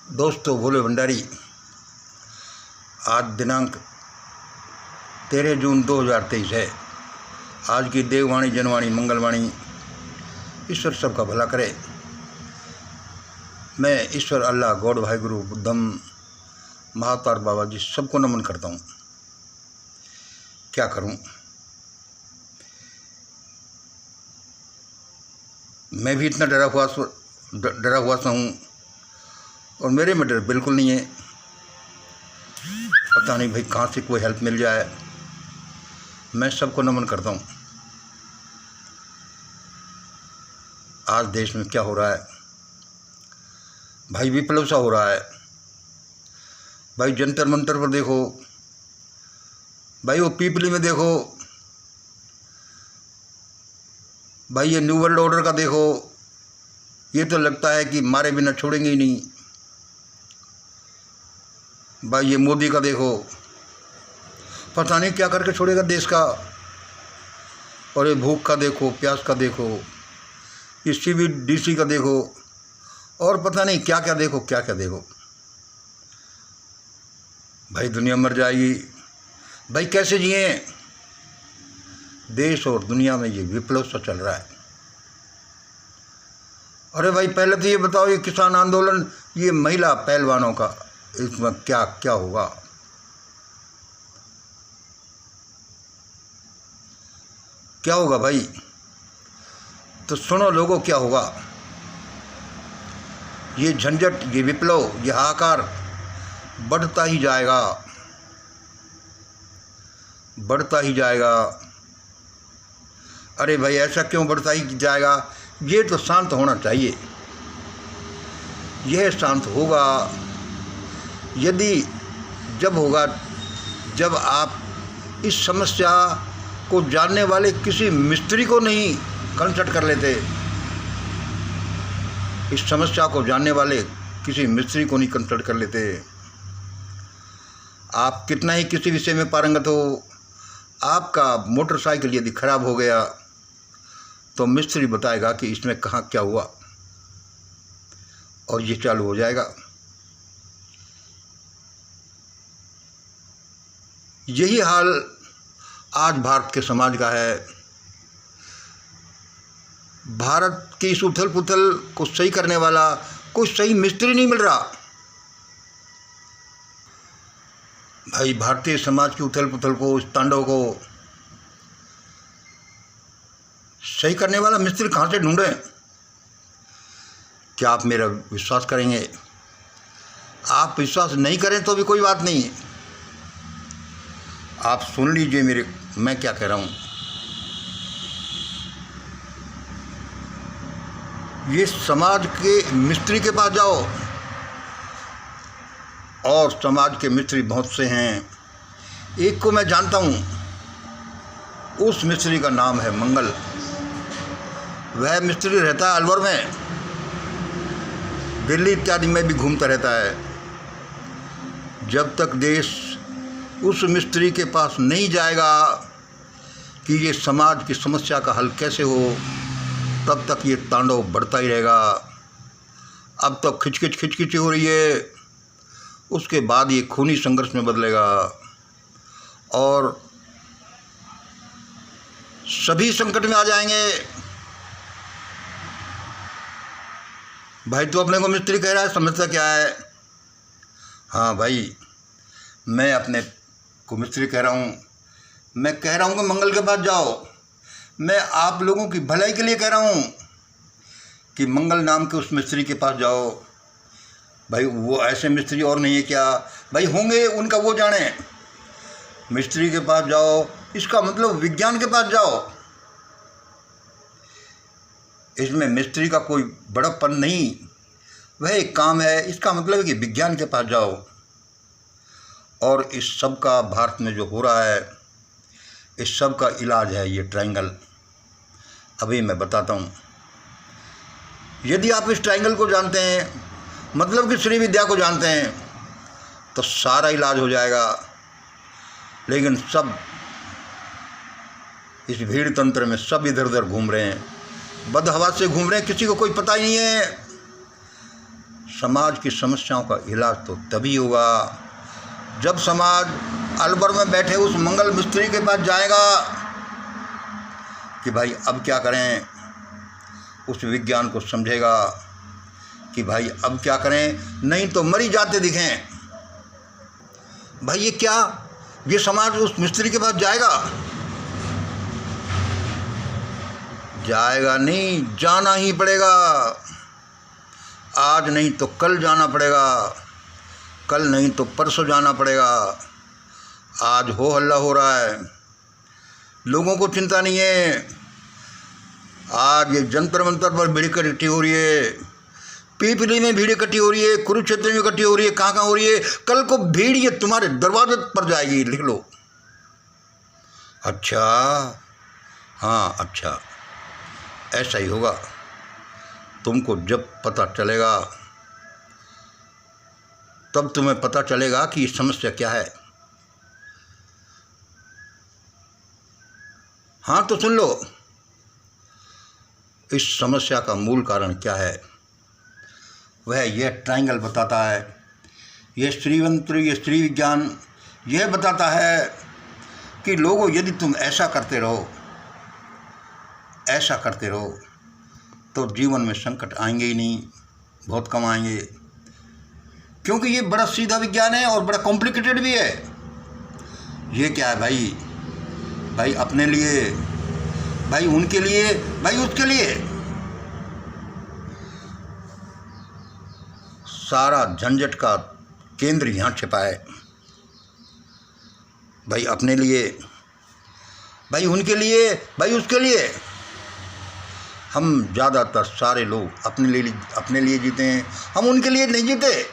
दोस्तों, भोले भंडारी। आज दिनांक 13 जून 2023 है। आज की देववाणी, जनवाणी, मंगलवाणी ईश्वर सबका भला करे। मैं ईश्वर, अल्लाह, गॉड, भाई गुरु, बुद्धम, महातार बाबा जी सबको नमन करता हूँ। क्या करूँ, मैं भी इतना डरा हुआ सा हूँ और मेरे में डर बिल्कुल नहीं है। पता नहीं भाई कहाँ से कोई हेल्प मिल जाए। मैं सबको नमन करता हूँ। आज देश में क्या हो रहा है भाई, विप्लव सा हो रहा है भाई। जंतर मंतर पर देखो भाई, वो पीपली में देखो भाई, ये न्यू वर्ल्ड ऑर्डर का देखो। ये तो लगता है कि मारे बिना छोड़ेंगे ही नहीं भाई। ये मोदी का देखो, पता नहीं क्या करके छोड़ेगा देश का। और ये भूख का देखो, प्यास का देखो, ये CBDC का देखो, और पता नहीं क्या क्या देखो, क्या क्या देखो भाई। दुनिया मर जाएगी भाई, कैसे जिए। देश और दुनिया में ये विप्लव सा चल रहा है। अरे भाई, पहले तो ये बताओ, ये किसान आंदोलन, ये महिला पहलवानों का, इसमें क्या क्या होगा। क्या होगा भाई, तो सुनो लोगों, क्या होगा। ये झंझट, ये विप्लव, ये हाहाकार बढ़ता ही जाएगा, बढ़ता ही जाएगा। अरे भाई, ऐसा क्यों बढ़ता ही जाएगा। ये तो शांत होना चाहिए। यह शांत होगा जब आप इस समस्या को जानने वाले किसी मिस्त्री को नहीं कंसल्ट कर लेते। इस समस्या को जानने वाले किसी मिस्त्री को नहीं कंसल्ट कर लेते। आप कितना ही किसी विषय में पारंगत हो, आपका मोटरसाइकिल यदि खराब हो गया तो मिस्त्री बताएगा कि इसमें कहाँ क्या हुआ, और ये चालू हो जाएगा। यही हाल आज भारत के समाज का है। भारत की इस उथल पुथल को सही करने वाला कोई सही मिस्त्री नहीं मिल रहा भाई। भारतीय समाज की उथल पुथल को, इस तांडव को सही करने वाला मिस्त्री कहाँ से ढूंढें। क्या आप मेरा विश्वास करेंगे? आप विश्वास नहीं करें तो भी कोई बात नहीं, आप सुन लीजिए मैं क्या कह रहा हूँ। ये समाज के मिस्त्री के पास जाओ, और समाज के मिस्त्री बहुत से हैं। एक को मैं जानता हूँ, उस मिस्त्री का नाम है मंगल। वह मिस्त्री रहता है अलवर में, दिल्ली इत्यादि में भी घूमता रहता है। जब तक देश उस मिस्त्री के पास नहीं जाएगा कि ये समाज की समस्या का हल कैसे हो, तब तक ये तांडव बढ़ता ही रहेगा। अब तो खिचखिच हो रही है, उसके बाद ये खूनी संघर्ष में बदलेगा और सभी संकट में आ जाएंगे। भाई, तू अपने को मिस्त्री कह रहा है, समझता क्या है। हाँ भाई, मैं अपने को मिस्त्री कह रहा हूँ। मैं कह रहा हूँ कि मंगल के पास जाओ। मैं आप लोगों की भलाई के लिए कह रहा हूँ कि मंगल नाम के उस मिस्त्री के पास जाओ। भाई, वो ऐसे मिस्त्री और नहीं है क्या भाई? होंगे, उनका वो जाने। मिस्त्री के पास जाओ, इसका मतलब विज्ञान के पास जाओ। इसमें मिस्त्री का कोई बड़प्पन नहीं, वह एक काम है। इसका मतलब है कि विज्ञान के पास जाओ। और इस सब का भारत में जो हो रहा है, इस सब का इलाज है ये ट्रायंगल। अभी मैं बताता हूँ। यदि आप इस ट्रायंगल को जानते हैं, मतलब कि श्री विद्या को जानते हैं, तो सारा इलाज हो जाएगा। लेकिन सब इस भीड़ तंत्र में सब इधर उधर घूम रहे हैं, बदहवास से घूम रहे हैं, किसी को कोई पता ही नहीं है। समाज की समस्याओं का इलाज तो तभी होगा जब समाज अलवर में बैठे उस मंगल मिस्त्री के पास जाएगा कि भाई अब क्या करें, उस विज्ञान को समझेगा कि भाई अब क्या करें, नहीं तो मरी जाते दिखें। भाई ये क्या, ये समाज उस मिस्त्री के पास जाएगा? जाएगा नहीं, जाना ही पड़ेगा। आज नहीं तो कल जाना पड़ेगा, कल नहीं तो परसों जाना पड़ेगा। आज हो हल्ला हो रहा है, लोगों को चिंता नहीं है। आज ये जंतर मंतर पर भीड़ इकट्ठी हो रही है, पीपली में भीड़ इकट्ठी हो रही है, कुरुक्षेत्र में इकट्ठी हो रही है, कहाँ हो रही है। कल को भीड़ ये तुम्हारे दरवाजे पर जाएगी, लिख लो। अच्छा, हाँ अच्छा, ऐसा ही होगा। तुमको जब पता चलेगा तब तुम्हें पता चलेगा कि ये समस्या क्या है। हाँ तो सुन लो, इस समस्या का मूल कारण क्या है। वह यह ट्रायंगल बताता है, यह श्रीवंत्र, यह श्री विज्ञान यह बताता है कि लोगों, यदि तुम ऐसा करते रहो, ऐसा करते रहो, तो जीवन में संकट आएंगे ही नहीं, बहुत कम आएंगे। क्योंकि ये बड़ा सीधा विज्ञान है और बड़ा कॉम्प्लिकेटेड भी है। ये क्या है भाई, भाई अपने लिए, भाई उनके लिए, भाई उसके लिए। सारा झंझट का केंद्र यहाँ छिपा है। भाई अपने लिए, भाई उनके लिए, भाई उसके लिए। हम ज़्यादातर सारे लोग अपने लिए जीते हैं, हम उनके लिए नहीं जीते,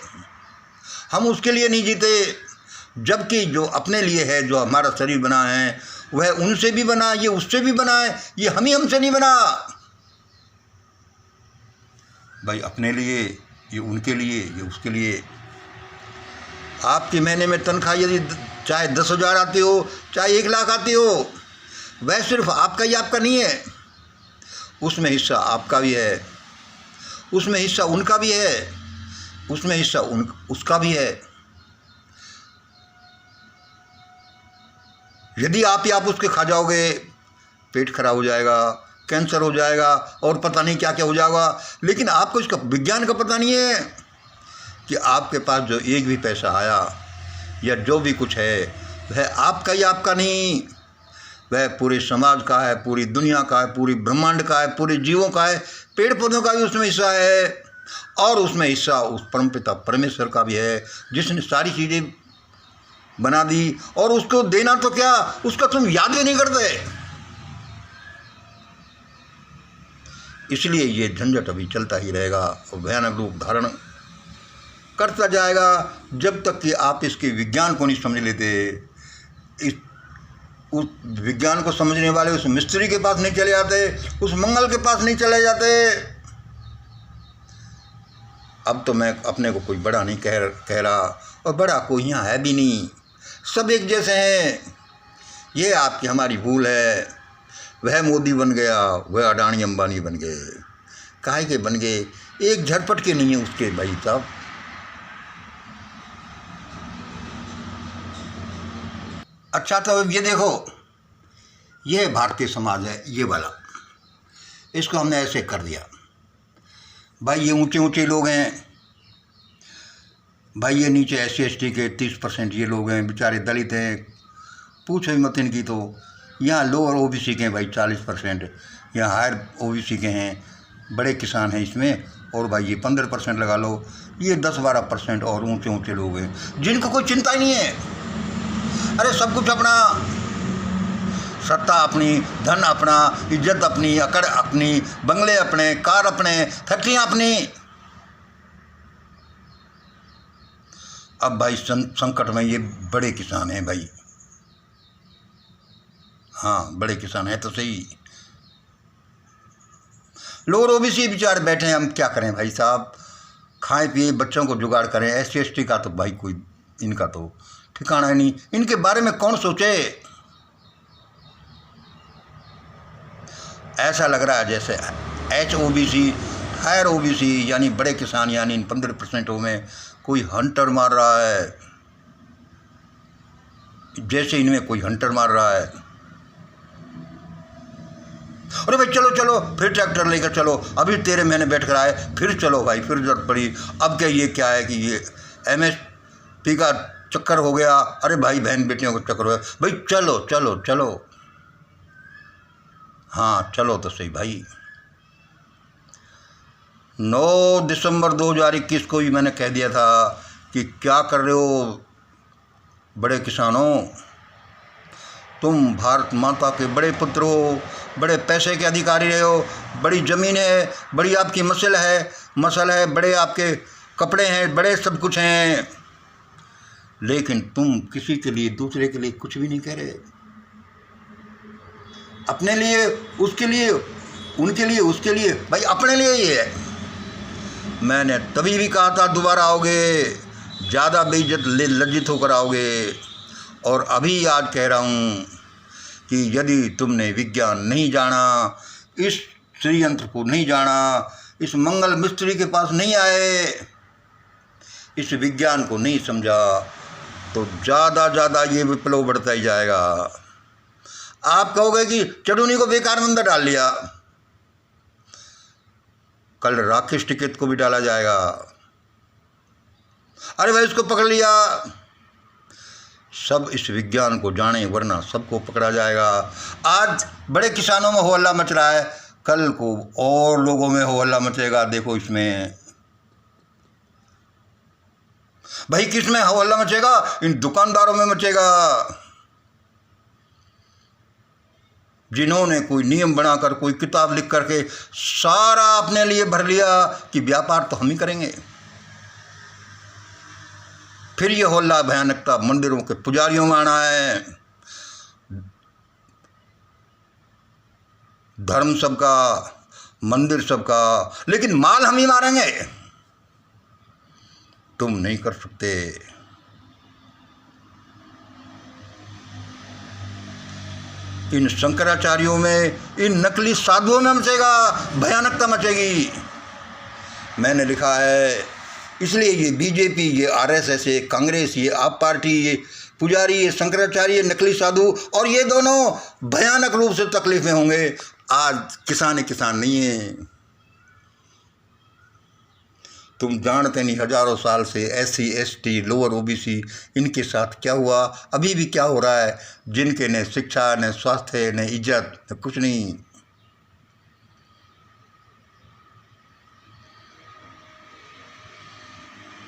हम उसके लिए नहीं जीते। जबकि जो अपने लिए है, जो हमारा शरीर बना है, वह उनसे भी बना, ये उससे भी बना है, ये हम ही हमसे नहीं बना। भाई अपने लिए, ये उनके लिए, ये उसके लिए। आपकी महीने में तनख्वाह यदि चाहे 10,000 आती हो, चाहे 1 लाख आती हो, वह सिर्फ आपका ही आपका नहीं है। उसमें हिस्सा आपका भी है, उसमें हिस्सा उनका भी है, उसमें हिस्सा उसका भी है। यदि आप उसके खा जाओगे, पेट खराब हो जाएगा, कैंसर हो जाएगा और पता नहीं क्या क्या हो जाएगा। लेकिन आपको इसका विज्ञान का पता नहीं है कि आपके पास जो एक भी पैसा आया या जो भी कुछ है, वह आपका ही आपका नहीं, वह पूरे समाज का है, पूरी दुनिया का है, पूरी ब्रह्मांड का है, पूरे जीवों का है, पेड़ पौधों का भी उसमें हिस्सा है। और उसमें हिस्सा उस परमपिता परमेश्वर का भी है, जिसने सारी चीज़ें बना दी। और उसको देना तो क्या, उसका तुम याद भी नहीं करते। इसलिए ये झंझट अभी चलता ही रहेगा और भयानक रूप धारण करता जाएगा जब तक कि आप इसके विज्ञान को नहीं समझ लेते। उस विज्ञान को समझने वाले उस मिस्त्री के पास नहीं चले जाते, उस मंगल के पास नहीं चले जाते। अब तो मैं अपने को कोई बड़ा नहीं कह रहा, और बड़ा कोई यहाँ है भी नहीं, सब एक जैसे हैं। ये आपकी हमारी भूल है। वह मोदी बन गया, वह अडानी अंबानी बन गए, काहे के बन गए, एक झटपट के नहीं है उसके भाई साहब। अच्छा तो ये देखो, ये भारतीय समाज है, ये वाला, इसको हमने ऐसे कर दिया। भाई ये ऊंचे ऊंचे लोग हैं, भाई ये नीचे SC/ST के 30% ये लोग हैं, बेचारे दलित हैं, पूछो ही मत इनकी। तो यहाँ लोअर OBC के हैं भाई 40%, यहाँ हायर OBC के हैं, बड़े किसान हैं इसमें, और भाई ये 15% लगा लो, ये 10-12% और ऊंचे ऊंचे लोग हैं जिनको कोई चिंता ही नहीं है। अरे सब कुछ अपना, सत्ता अपनी, धन अपना, इज्जत अपनी, अकड़ अपनी, बंगले अपने, कार अपने, फैक्ट्रियाँ अपनी। अब भाई संकट में ये बड़े किसान हैं भाई, हाँ बड़े किसान हैं तो सही। लोअर OBC बेचारे बैठे हैं, हम क्या करें भाई साहब, खाएं पिए, बच्चों को जुगाड़ करें। SC/ST का तो भाई कोई इनका तो ठिकाना नहीं, इनके बारे में कौन सोचे। ऐसा लग रहा है जैसे HOBC हायर ओबीसी यानी बड़े किसान यानी इन 15% में कोई हंटर मार रहा है, जैसे इनमें कोई हंटर मार रहा है। अरे भाई चलो चलो फिर ट्रैक्टर लेकर चलो, अभी 13 महीने बैठ कर आए, फिर चलो भाई, फिर जरूरत पड़ी। अब क्या ये क्या है कि ये MSP का चक्कर हो गया। अरे भाई बहन बेटियों का चक्कर हो गया। भाई चलो चलो चलो, हाँ चलो तो सही भाई। 9 दिसंबर 2021 को ही मैंने कह दिया था कि क्या कर रहे हो बड़े किसानों, तुम भारत माता के बड़े पुत्र हो, बड़े पैसे के अधिकारी रहे हो, बड़ी ज़मीन है, बड़ी आपकी मसल है, बड़े आपके कपड़े हैं, बड़े सब कुछ हैं, लेकिन तुम किसी के लिए, दूसरे के लिए कुछ भी नहीं कह रहे। अपने लिए, उसके लिए, उनके लिए, उसके लिए, भाई अपने लिए ही है। मैंने तभी भी कहा था दोबारा आओगे, ज़्यादा बेइज्जत लज्जित होकर आओगे। और अभी आज कह रहा हूँ कि यदि तुमने विज्ञान नहीं जाना, इस षड्यंत्र को नहीं जाना, इस मंगल मिस्त्री के पास नहीं आए, इस विज्ञान को नहीं समझा, तो ज़्यादा ये विप्लव बढ़ता ही जाएगा। आप कहोगे कि चडूनी को बेकार में अंदर डाल लिया, कल राकेश टिकैत को भी डाला जाएगा। अरे भाई उसको पकड़ लिया, सब इस विज्ञान को जाने वरना सबको पकड़ा जाएगा। आज बड़े किसानों में हो हल्ला मच रहा है, कल को और लोगों में हो हल्ला मचेगा। देखो इसमें भाई किस में हो हल्ला मचेगा? इन दुकानदारों में मचेगा, जिन्होंने कोई नियम बनाकर, कोई किताब लिख करके सारा अपने लिए भर लिया कि व्यापार तो हम ही करेंगे। फिर ये हल्ला भयानकता मंदिरों के पुजारियों में आना है। धर्म सबका, मंदिर सबका, लेकिन माल हम ही मारेंगे, तुम नहीं कर सकते। इन शंकराचार्यों में, इन नकली साधुओं में मचेगा, भयानकता मचेगी। मैंने लिखा है, इसलिए ये बीजेपी, ये RSS, ये कांग्रेस, ये आप पार्टी, ये पुजारी, ये शंकराचार्य, नकली साधु, और ये दोनों भयानक रूप से तकलीफ में होंगे। आज किसान नहीं है। तुम जानते नहीं हजारों साल से SC ST लोअर OBC इनके साथ क्या हुआ, अभी भी क्या हो रहा है, जिनके न शिक्षा, न स्वास्थ्य, न इज्जत, न कुछ नहीं।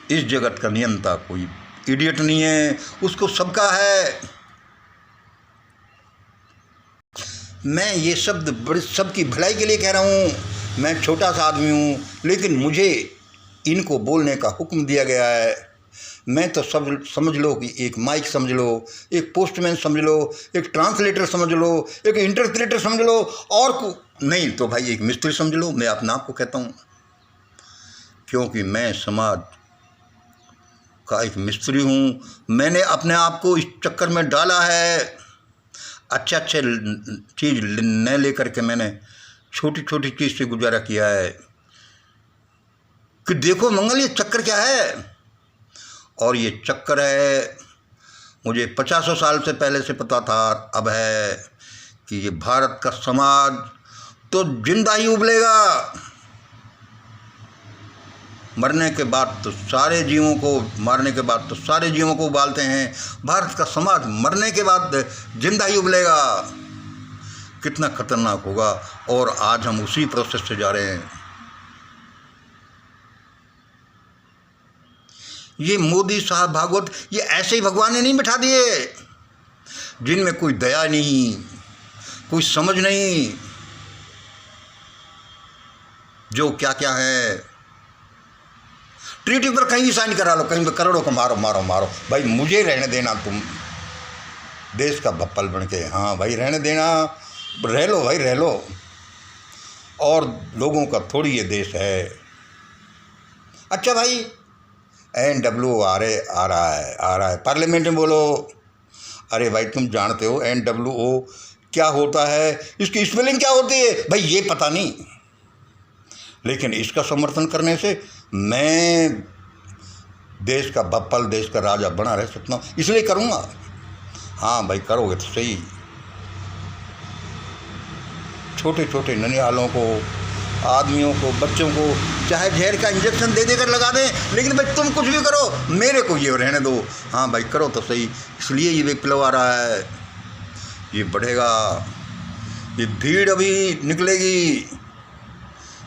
इस जगत का नियंता कोई इडियट नहीं है, उसको सबका है। मैं ये शब्द बड़े सबकी भलाई के लिए कह रहा हूँ। मैं छोटा सा आदमी हूँ, लेकिन मुझे इनको बोलने का हुक्म दिया गया है। मैं तो सब समझ लो कि एक माइक समझ लो, एक पोस्टमैन समझ लो, एक ट्रांसलेटर समझ लो, एक इंटरप्रेटर समझ लो, और नहीं तो भाई एक मिस्त्री समझ लो। मैं अपने आप को कहता हूँ, क्योंकि मैं समाज का एक मिस्त्री हूँ। मैंने अपने आप को इस चक्कर में डाला है। अच्छे चीज़ न लेकर के मैंने छोटी छोटी चीज़ से गुजारा किया है कि देखो मंगल ये चक्कर क्या है। और ये चक्कर है, मुझे 50 साल से पहले से पता था, अब है कि ये भारत का समाज तो जिंदा ही उबलेगा। मरने के बाद तो सारे जीवों को, मारने के बाद तो सारे जीवों को उबालते हैं। भारत का समाज मरने के बाद जिंदा ही उबलेगा। कितना खतरनाक होगा। और आज हम उसी प्रोसेस से जा रहे हैं। ये मोदी साहब, भागवत, ये ऐसे ही भगवान ने नहीं बिठा दिए, जिनमें कोई दया नहीं, कोई समझ नहीं, जो क्या क्या है। ट्रीटी पर कहीं भी साइन करा लो, कहीं पर करोड़ों को मारो मारो मारो, भाई मुझे रहने देना, तुम देश का बप्पल बन के, हाँ भाई रहने देना, रह लो भाई रह लो। और लोगों का थोड़ी ये देश है। अच्छा भाई NWO आ रहा है, पार्लियामेंट में बोलो। अरे भाई तुम जानते हो NWO क्या होता है, इसकी स्पेलिंग क्या होती है? भाई ये पता नहीं, लेकिन इसका समर्थन करने से मैं देश का बप्पल, देश का राजा बना रह सकता हूँ, इसलिए करूँगा। हाँ भाई, करोगे तो सही। छोटे छोटे ननिहालों को, आदमियों को, बच्चों को चाहे जहर का इंजेक्शन दे देकर लगा दें, लेकिन भाई तुम कुछ भी करो, मेरे को ये रहने दो। हाँ भाई, करो तो सही। इसलिए ये विप्लव आ रहा है, ये बढ़ेगा, ये भीड़ अभी निकलेगी,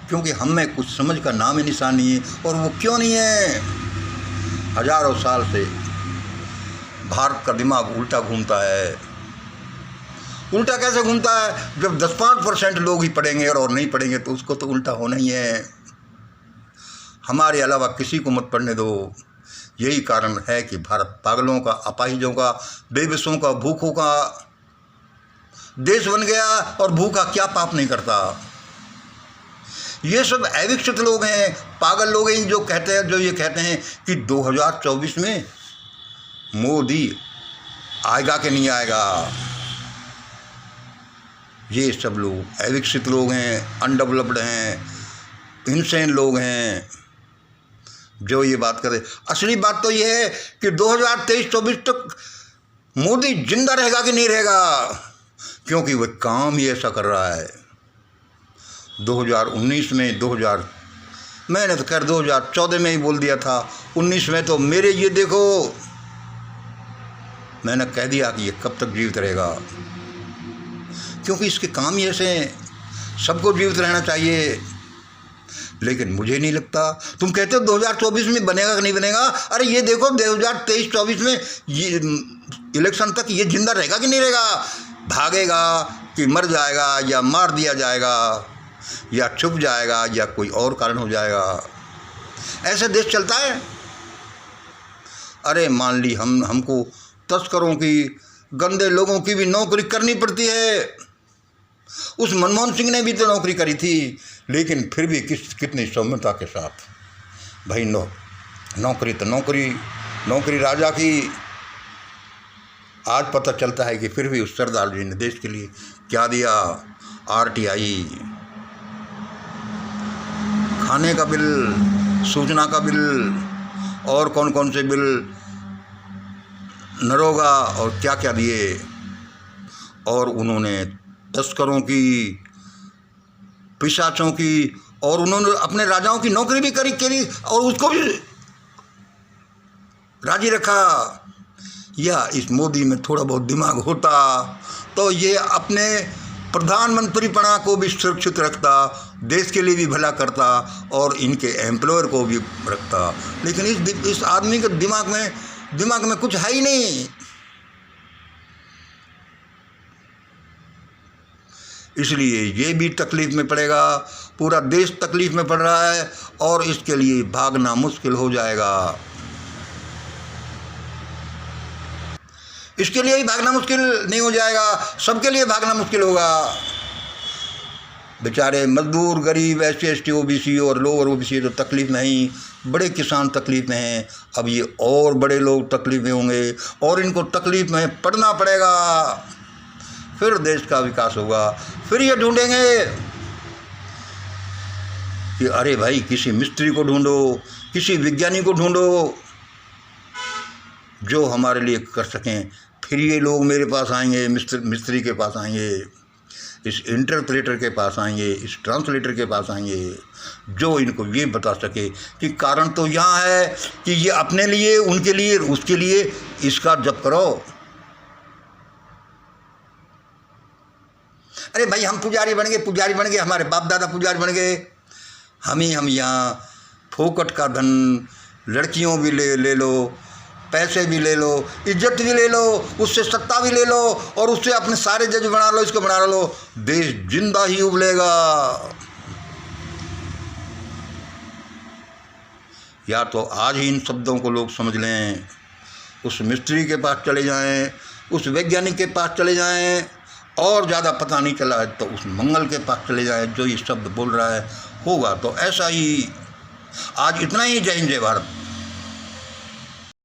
क्योंकि हम में कुछ समझ का नाम ही निशान नहीं है। और वो क्यों नहीं है? हजारों साल से भारत का दिमाग उल्टा घूमता है। उल्टा कैसे घूमता है? जब 10-5% लोग ही पढ़ेंगे और नहीं पढ़ेंगे तो उसको तो उल्टा होना ही है। हमारे अलावा किसी को मत पढ़ने दो। यही कारण है कि भारत पागलों का, अपाहिजों का, बेबसों का, भूखों का देश बन गया। और भूखा क्या पाप नहीं करता? ये सब अविकसित लोग हैं, पागल लोग हैं, जो ये कहते हैं कि 2024 में मोदी आएगा कि नहीं आएगा। ये सब लोग अविकसित लोग हैं, अनडेवलप्ड हैं, इनसेन लोग हैं जो ये बात करें। असली बात तो ये है कि 2023-24 तक मोदी जिंदा रहेगा कि नहीं रहेगा, क्योंकि वह काम ही ऐसा कर रहा है। 2019 में मैंने तो खैर 2014 में ही बोल दिया था, 19 में तो मेरे ये देखो, मैंने कह दिया कि ये कब तक जीवित रहेगा, क्योंकि इसके काम ही ऐसे हैं। सबको जीवित रहना चाहिए, लेकिन मुझे नहीं लगता। तुम कहते हो 2024 में बनेगा कि नहीं बनेगा, अरे ये देखो 2023-24 में ये इलेक्शन तक ये जिंदा रहेगा कि नहीं रहेगा, भागेगा कि मर जाएगा, या मार दिया जाएगा, या छुप जाएगा, या कोई और कारण हो जाएगा। ऐसे देश चलता है। अरे मान ली हमको तस्करों की, गंदे लोगों की भी नौकरी करनी पड़ती है। उस मनमोहन सिंह ने भी तो नौकरी करी थी, लेकिन फिर भी कितनी सौम्यता के साथ। भाई नौकरी तो नौकरी राजा की। आज पता चलता है कि फिर भी उस सरदार जी ने देश के लिए क्या दिया। RTI, खाने का बिल, सूचना का बिल, और कौन कौन से बिल, नरोगा, और क्या क्या दिए। और उन्होंने तस्करों की, पिशाचों की, और उन्होंने अपने राजाओं की नौकरी भी करी और उसको भी राजी रखा। या इस मोदी में थोड़ा बहुत दिमाग होता तो ये अपने प्रधानमंत्रीपना को भी सुरक्षित रखता, देश के लिए भी भला करता, और इनके एम्प्लॉयर को भी रखता। लेकिन इस आदमी के दिमाग में कुछ है ही नहीं। इसलिए ये भी तकलीफ़ में पड़ेगा, पूरा देश तकलीफ़ में पड़ रहा है, और इसके लिए भागना मुश्किल हो जाएगा। इसके लिए ही भागना मुश्किल नहीं हो जाएगा, सबके लिए भागना मुश्किल होगा। बेचारे मजदूर, गरीब, SC ST OBC और लोअर OBC तो तकलीफ़ में ही, बड़े किसान तकलीफ़ में हैं। अब ये और बड़े लोग तकलीफ़ में होंगे, और इनको तकलीफ़ में पड़ना पड़ेगा। फिर देश का विकास होगा। फिर ये ढूंढेंगे कि अरे भाई किसी मिस्त्री को ढूंढो, किसी विज्ञानी को ढूंढो जो हमारे लिए कर सकें। फिर ये लोग मेरे पास आएंगे, मिस्त्री के पास आएंगे, इस इंटरप्रेटर के पास आएंगे, इस ट्रांसलेटर के पास आएंगे, जो इनको ये बता सके कि कारण तो यहाँ है कि ये अपने लिए, उनके लिए, उसके लिए इसका जप करो। अरे भाई हम पुजारी बन गए, हमारे बाप दादा पुजारी बन गए, हम यहाँ फोकट का धन, लड़कियों भी ले लो, पैसे भी ले लो, इज्जत भी ले लो, उससे सत्ता भी ले लो, और उससे अपने सारे जज बना लो, इसको बना लो, देश जिंदा ही उबलेगा। या तो आज ही इन शब्दों को लोग समझ लें, उस मिस्त्री के पास चले जाएं, उस वैज्ञानिक के पास चले जाएं, और ज़्यादा पता नहीं चला है तो उस मंगल के पास चले जाएं जो ये शब्द बोल रहा है। होगा तो ऐसा ही। आज इतना ही। जय हिंद, जय भारत।